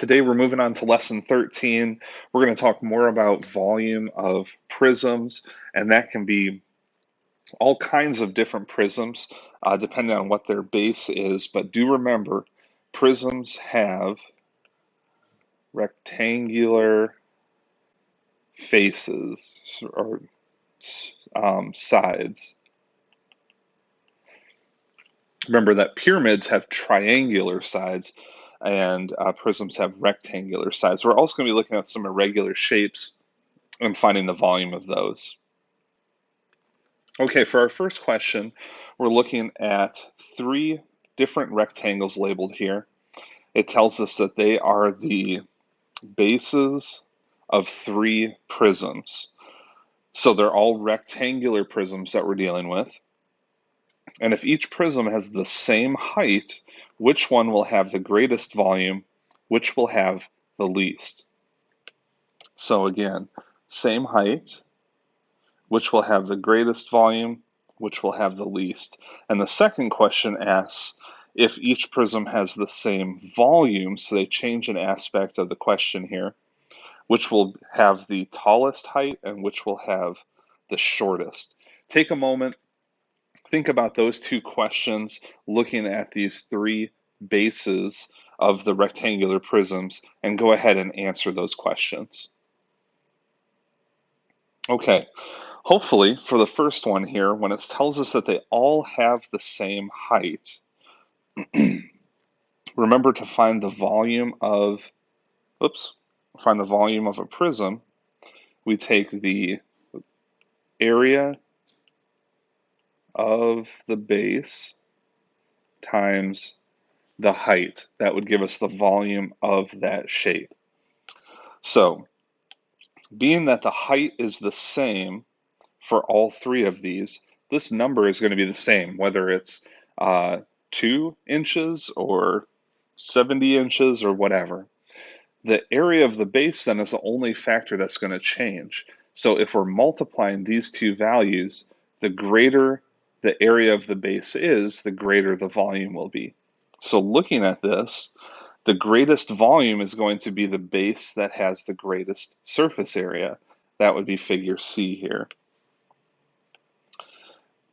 Today we're moving on to lesson 13. We're going to talk more about volume of prisms, and that can be all kinds of different prisms depending on what their base is. But do remember, prisms have rectangular faces or sides. Remember that pyramids have triangular sides and prisms have rectangular sides. We're also going to be looking at some irregular shapes and finding the volume of those. Okay, for our first question, we're looking at three different rectangles labeled here. It tells us that they are the bases of three prisms. So they're all rectangular prisms that we're dealing with. And if each prism has the same height, which one will have the greatest volume, which will have the least? So again, same height, which will have the greatest volume, which will have the least. And the second question asks if each prism has the same volume, so they change an aspect of the question here, which will have the tallest height and which will have the shortest. Take a moment, think about those two questions, looking at these three bases of the rectangular prisms, and go ahead and answer those questions. Okay, hopefully for the first one here, when it tells us that they all have the same height, remember to find the volume of, find the volume of a prism. We take the area of the base times the height. That would give us the volume of that shape. So, being that the height is the same for all three of these, this number is going to be the same, whether it's 2 inches or 70 inches or whatever. The area of the base then is the only factor that's going to change. So if we're multiplying these two values, the greater the area of the base is, the greater the volume will be. So looking at this, the greatest volume is going to be the base that has the greatest surface area. That would be figure C here.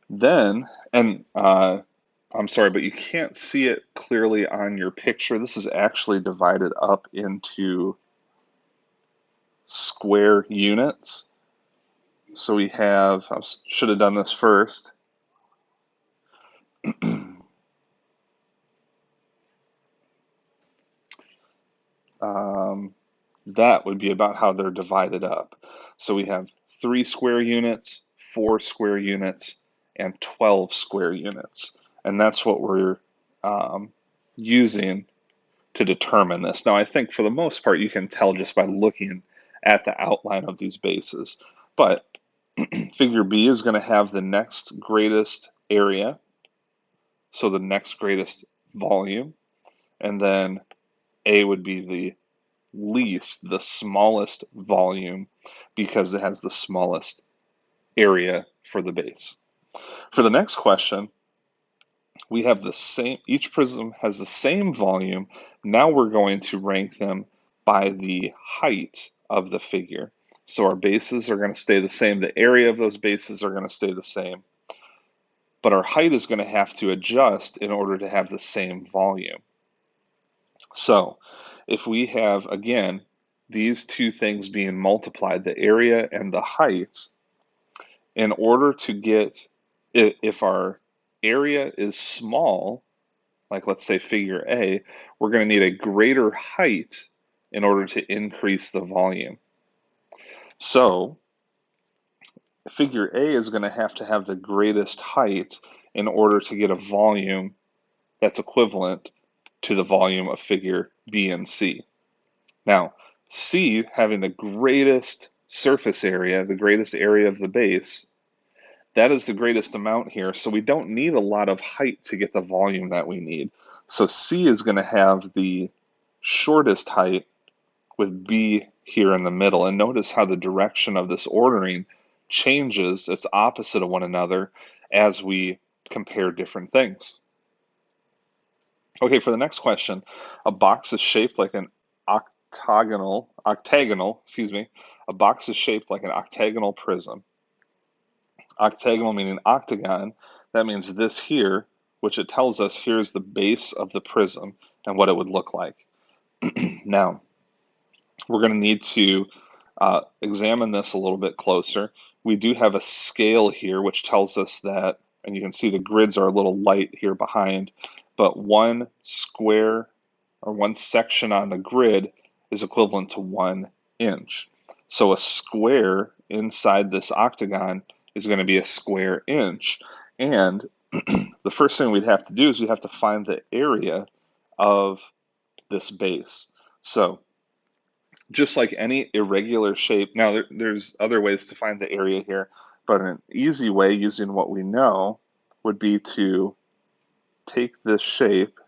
Then, and I'm sorry, but you can't see it clearly on your picture. This is actually divided up into square units. So we have, I should have done this first. That would be about how they're divided up. So we have 3 square units, 4 square units, and 12 square units. And that's what we're using to determine this. Now, I think for the most part, you can tell just by looking at the outline of these bases. But figure B is going to have the next greatest area, so the next greatest volume, and then A would be the least, the smallest volume, because it has the smallest area for the base. For the next question, we have the same, each prism has the same volume. Now we're going to rank them by the height of the figure. So our bases are going to stay the same. The area of those bases are going to stay the same. But our height is going to have to adjust in order to have the same volume. So if we have, again, these two things being multiplied, the area and the height, in order to get, if our area is small, like let's say figure A, we're going to need a greater height in order to increase the volume. So figure A is going to have the greatest height in order to get a volume that's equivalent to the volume of figure B and C. Now, C having the greatest surface area, the greatest area of the base, that is the greatest amount here, so we don't need a lot of height to get the volume that we need. So C is going to have the shortest height with B here in the middle. And notice how the direction of this ordering changes, it's opposite of one another as we compare different things. Okay, for the next question, a box is shaped like an excuse me, a box is shaped like an octagonal prism. Octagonal meaning octagon. That means this here, which it tells us here's the base of the prism and what it would look like. Now, we're going to need to examine this a little bit closer. We do have a scale here, which tells us that, and you can see the grids are a little light here behind, but one square or one section on the grid is equivalent to 1 inch. So a square inside this octagon is going to be a square inch. And the first thing we'd have to do is we have to find the area of this base. So just like any irregular shape, now there's other ways to find the area here, but an easy way using what we know would be to take this shape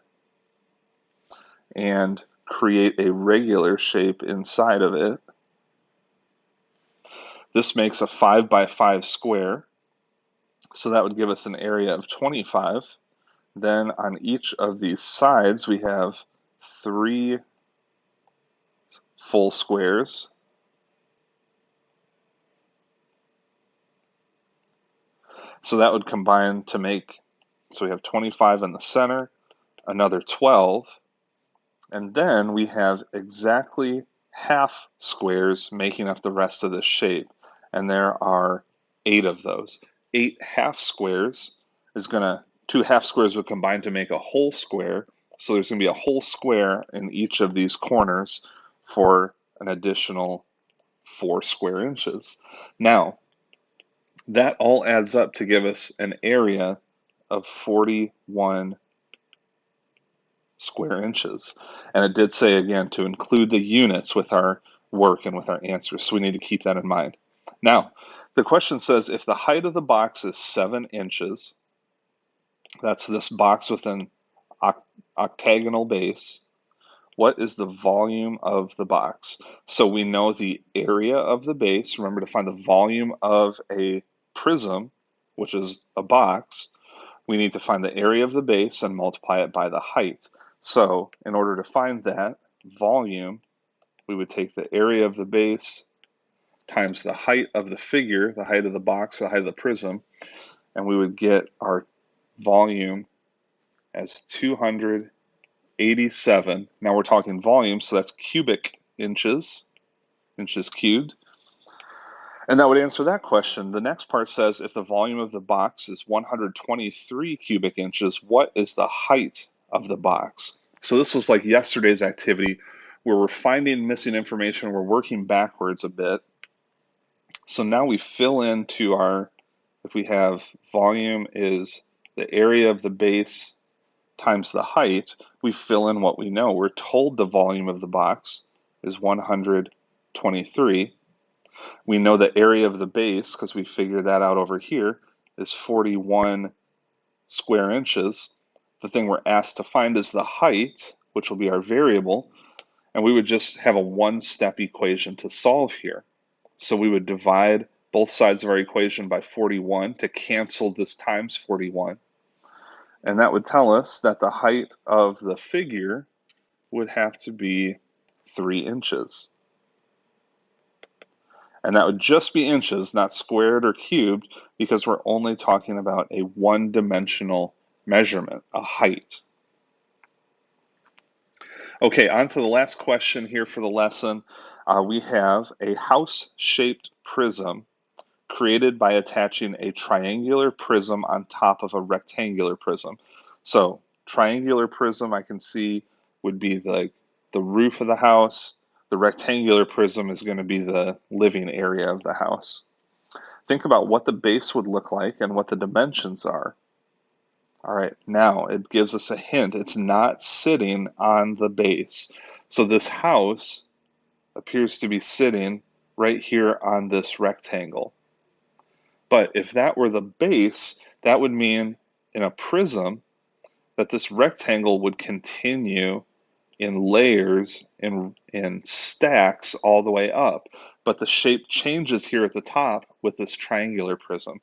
and create a regular shape inside of it. This makes a 5 by 5 square, so that would give us an area of 25. Then on each of these sides we have 3 full squares. So that would combine to make, so we have 25 in the center, another 12, and then we have exactly half squares making up the rest of this shape, and there are 8 of those. 8 half squares is going to, 2 half squares would combine to make a whole square, so there's going to be a whole square in each of these corners for an additional 4 square inches. Now, that all adds up to give us an area of 41 square inches. And it did say again to include the units with our work and with our answers, so we need to keep that in mind. Now, the question says if the height of the box is 7 inches, that's this box with an octagonal base, what is the volume of the box? So we know the area of the base. Remember, to find the volume of a prism, which is a box, we need to find the area of the base and multiply it by the height. So in order to find that volume, we would take the area of the base times the height of the figure, the height of the box, the height of the prism, and we would get our volume as 287. Now we're talking volume, so that's cubic inches, inches cubed. And that would answer that question. The next part says if the volume of the box is 123 cubic inches, what is the height of the box? So this was like yesterday's activity where we're finding missing information, we're working backwards a bit. So now we fill into our, if we have volume is the area of the base times the height, we fill in what we know. We're told the volume of the box is 123. We know the area of the base, because we figured that out over here, is 41 square inches. The thing we're asked to find is the height, which will be our variable, and we would just have a one-step equation to solve here. So we would divide both sides of our equation by 41 to cancel this times 41. And that would tell us that the height of the figure would have to be 3 inches. And that would just be inches, not squared or cubed, because we're only talking about a one-dimensional measurement, a height. Okay, on to the last question here for the lesson. We have a house-shaped prism created by attaching a triangular prism on top of a rectangular prism. So triangular prism I can see would be the roof of the house. The rectangular prism is going to be the living area of the house. Think about what the base would look like and what the dimensions are. All right, now it gives us a hint. It's not sitting on the base. So this house appears to be sitting right here on this rectangle. But if that were the base, that would mean in a prism that this rectangle would continue in layers, in stacks all the way up. But the shape changes here at the top with this triangular prism.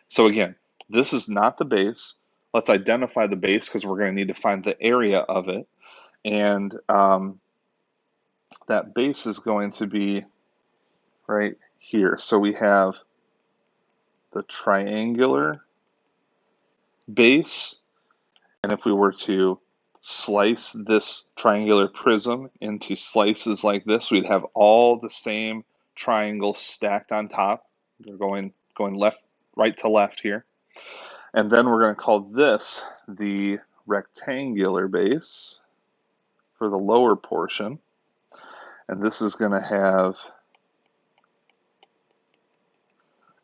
So again, this is not the base. Let's identify the base because we're going to need to find the area of it. And that base is going to be right here. So we have the triangular base, and if we were to slice this triangular prism into slices like this, we'd have all the same triangles stacked on top. We're going left, right to left here. And then we're going to call this the rectangular base for the lower portion. And this is going to have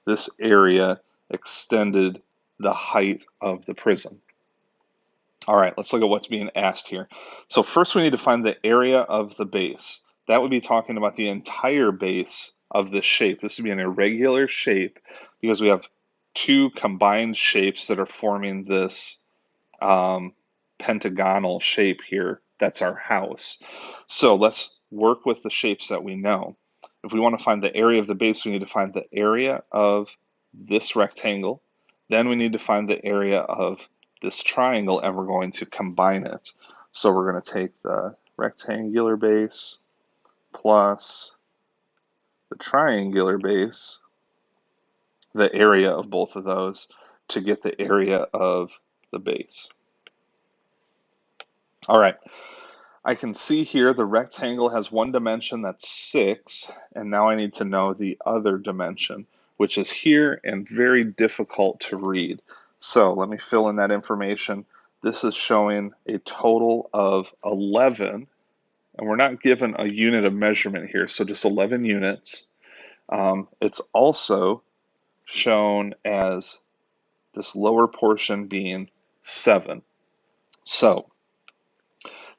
this area extended the height of the prism. All right, let's look at what's being asked here. So first we need to find the area of the base. That would be talking about the entire base of this shape. This would be an irregular shape because we have two combined shapes that are forming this pentagonal shape here. That's our house. So let's work with the shapes that we know. If we want to find the area of the base, we need to find the area of this rectangle. Then we need to find the area of this triangle, and we're going to combine it. So we're going to take the rectangular base plus the triangular base, the area of both of those, to get the area of the base. All right, I can see here the rectangle has one dimension, that's 6, and now I need to know the other dimension, which is here and very difficult to read. So let me fill in that information. This is showing a total of 11, and we're not given a unit of measurement here, so just 11 units. It's also shown as this lower portion being 7. So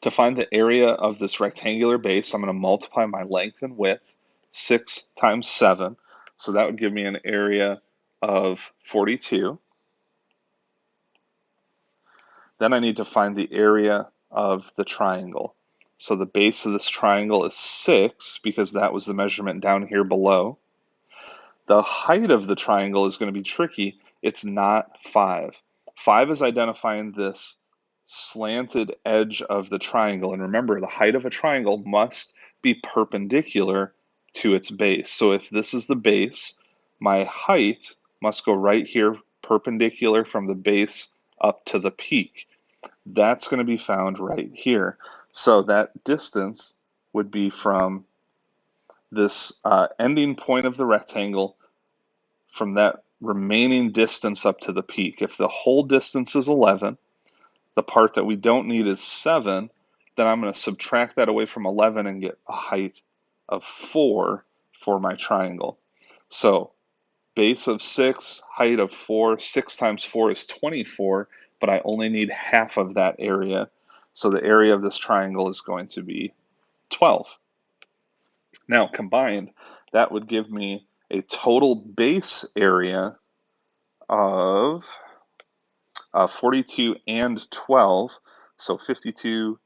to find the area of this rectangular base, I'm going to multiply my length and width, 6 times 7. So that would give me an area of 42. Then I need to find the area of the triangle. So the base of this triangle is 6 because that was the measurement down here below. The height of the triangle is going to be tricky. It's not 5. 5 is identifying this slanted edge of the triangle. And remember, the height of a triangle must be perpendicular to its base. So if this is the base, my height must go right here, perpendicular from the base up to the peak. That's going to be found right here. So that distance would be from this ending point of the rectangle, from that remaining distance up to the peak. If the whole distance is 11, the part that we don't need is 7, then I'm going to subtract that away from 11 and get a height of 4 for my triangle. So base of 6, height of 4, 6 times 4 is 24, but I only need half of that area. So the area of this triangle is going to be 12. Now combined, that would give me a total base area of 42 and 12, so 52,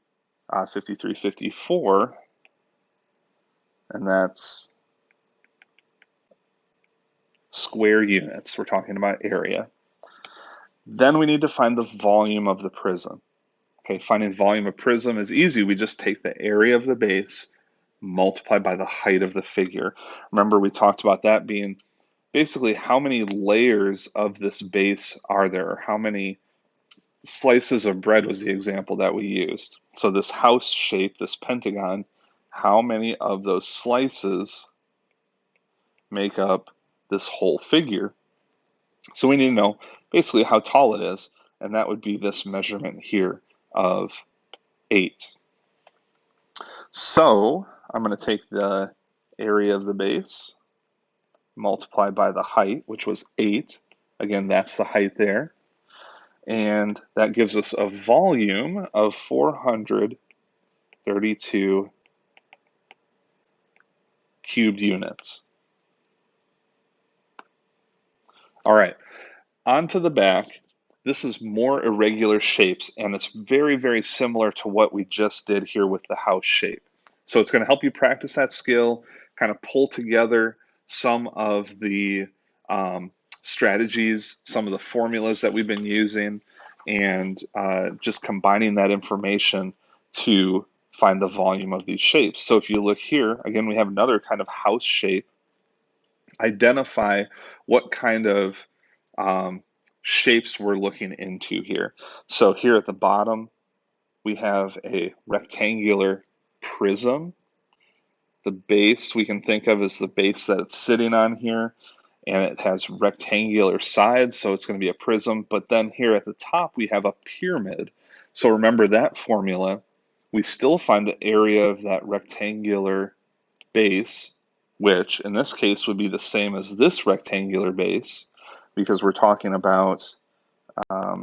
53, 54, and that's square units. We're talking about area. Then we need to find the volume of the prism. Okay, finding volume of prism is easy. We just take the area of the base, multiply by the height of the figure. Remember, we talked about that being basically how many layers of this base are there? How many slices of bread was the example that we used. So this house shape, this pentagon, how many of those slices make up this whole figure? So we need to know basically how tall it is, and that would be this measurement here of 8. So I'm going to take the area of the base, multiply by the height, which was 8. Again, that's the height there. And that gives us a volume of 432 cubed units. All right, on to the back. This is more irregular shapes, and it's very, very similar to what we just did here with the house shape. So it's going to help you practice that skill, kind of pull together some of the strategies, some of the formulas that we've been using, and just combining that information to find the volume of these shapes. So if you look here, again, we have another kind of house shape. Identify what kind of shapes we're looking into here. So here at the bottom, we have a rectangular prism. The base we can think of as the base that it's sitting on here, and it has rectangular sides, so it's going to be a prism. But then here at the top, we have a pyramid. So remember that formula. We still find the area of that rectangular base, which in this case would be the same as this rectangular base, because we're talking about a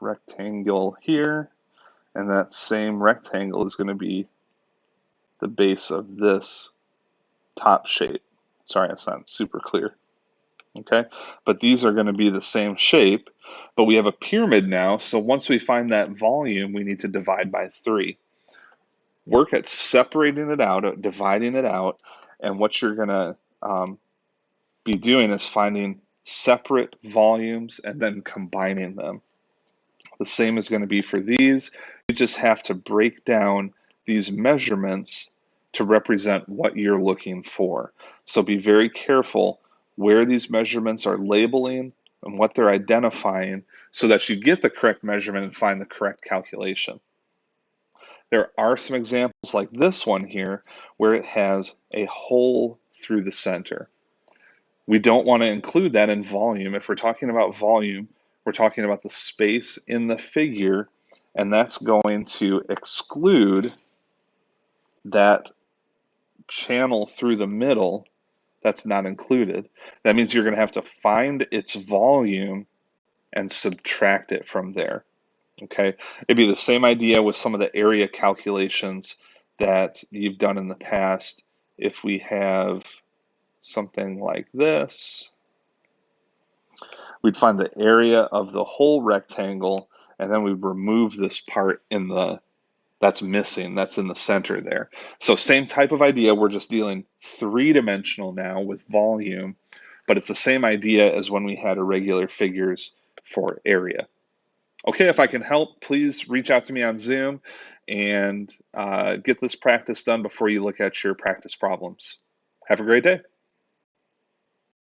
rectangle here, and that same rectangle is going to be the base of this top shape. Sorry, that's not super clear. Okay, but these are going to be the same shape, but we have a pyramid now, so once we find that volume, we need to divide by 3. Work at separating it out, dividing it out, and what you're going to be doing is finding separate volumes and then combining them. The same is going to be for these. You just have to break down these measurements to represent what you're looking for. So be very careful where these measurements are labeling and what they're identifying so that you get the correct measurement and find the correct calculation. There are some examples like this one here where it has a hole through the center. We don't want to include that in volume. If we're talking about volume, we're talking about the space in the figure, and that's going to exclude that channel through the middle that's not included. That means you're going to have to find its volume and subtract it from there. Okay, it'd be the same idea with some of the area calculations that you've done in the past. If we have something like this, we'd find the area of the whole rectangle, and then we'd remove this part in the that's missing, that's in the center there. So same type of idea, we're just dealing 3-dimensional now with volume, but it's the same idea as when we had irregular figures for area. Okay, if I can help, please reach out to me on Zoom and get this practice done before you look at your practice problems. Have a great day.